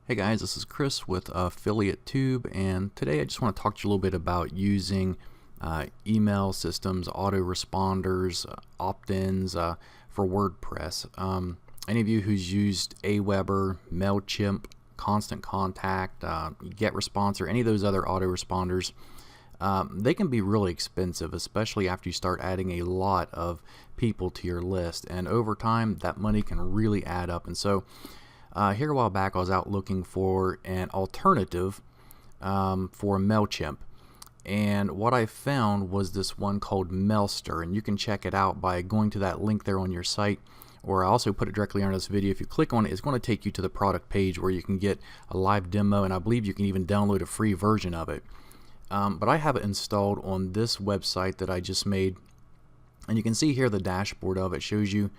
Hey guys, this is Chris with Affiliate Tube, and today I just want to talk to you a little bit about using email systems, autoresponders, opt-ins for WordPress. Any of you who's used Aweber, MailChimp, Constant Contact, GetResponse, or any of those other autoresponders, they can be really expensive, especially after you start adding a lot of people to your list, and over time that money can really add up. And so here a while back I was out looking for an alternative for MailChimp, and what I found was this one called Mailster, and you can check it out by going to that link there on your site, or I also put it directly under this video. If you click on it, it's going to take you to the product page where you can get a live demo, and I believe you can even download a free version of it. But I have it installed on this website that I just made, and you can see here the dashboard of it shows you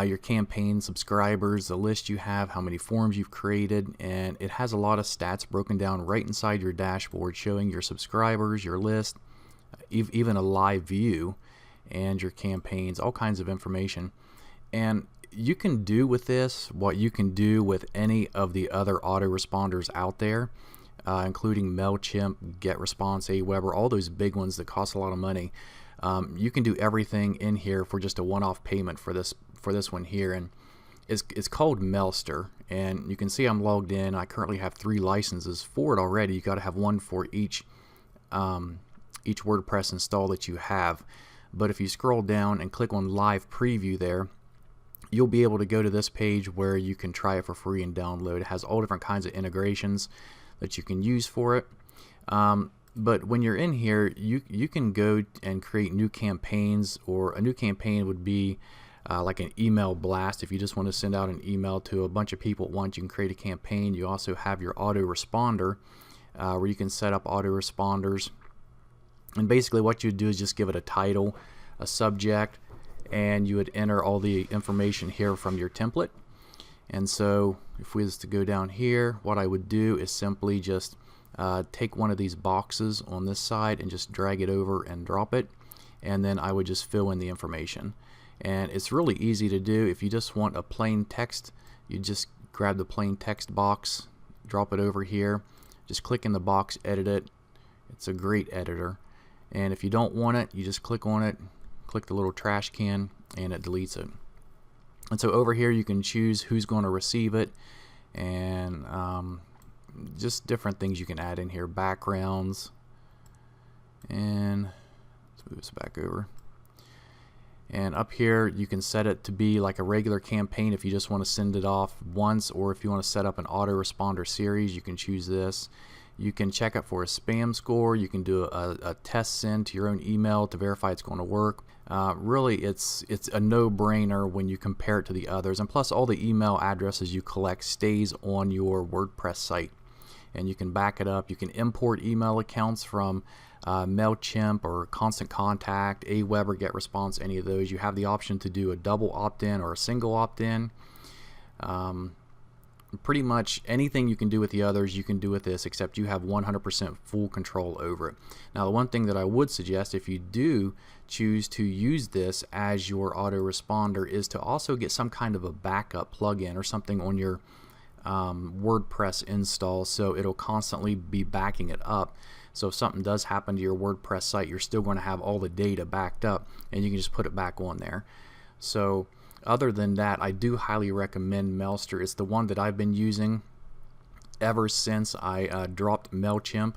your campaign subscribers, the list you have, how many forms you've created, and it has a lot of stats broken down right inside your dashboard showing your subscribers, your list, even a live view, and your campaigns, all kinds of information. And you can do with this what you can do with any of the other autoresponders out there, including MailChimp, GetResponse, Aweber, all those big ones that cost a lot of money. You can do everything in here for just a one-off payment for this one here, and it's called Mailster, and you can see I'm logged in. I currently have 3 licenses for it already. You got to have one for each WordPress install that you have. But if you scroll down and click on live preview there, you'll be able to go to this page where you can try it for free and download. It has all different kinds of integrations that you can use for it. But when you're in here, you can go and create new campaigns, or a new campaign would be like an email blast. If you just want to send out an email to a bunch of people at once, you can create a campaign. You also have your autoresponder, where you can set up autoresponders. And basically what you do is just give it a title, a subject, and you would enter all the information here from your template. And so if we was to go down here, what I would do is simply just take one of these boxes on this side and just drag it over and drop it, and then I would just fill in the information. And it's really easy to do. If you just want a plain text, you just grab the plain text box, drop it over here, just click in the box, edit it. It's a great editor. And if you don't want it, you just click on it, click the little trash can, and it deletes it. And so over here you can choose who's going to receive it, and just different things you can add in here, backgrounds, and let's move this back over. And up here you can set it to be like a regular campaign if you just want to send it off once, or if you want to set up an autoresponder series, you can choose this. You can check it for a spam score. You can do a test send to your own email to verify it's going to work. Really, it's a no-brainer when you compare it to the others, and plus all the email addresses you collect stays on your WordPress site, and you can back it up. You can import email accounts from MailChimp or Constant Contact, Aweber, GetResponse, any of those. You have the option to do a double opt-in or a single opt-in. Pretty much anything you can do with the others, you can do with this, except you have 100% full control over it. Now, the one thing that I would suggest, if you do choose to use this as your autoresponder, is to also get some kind of a backup plugin or something on your WordPress install, so it'll constantly be backing it up. So if something does happen to your WordPress site, you're still going to have all the data backed up, and you can just put it back on there. So other than that, I do highly recommend Mailster. It's the one that I've been using ever since I dropped MailChimp,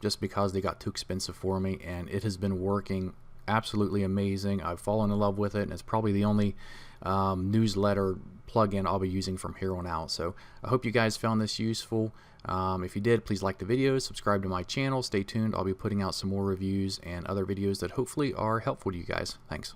just because they got too expensive for me, and it has been working absolutely amazing. I've fallen in love with it, and it's probably the only newsletter plugin I'll be using from here on out. So I hope you guys found this useful. If you did, please like the video, subscribe to my channel, stay tuned. I'll be putting out some more reviews and other videos that hopefully are helpful to you guys. Thanks.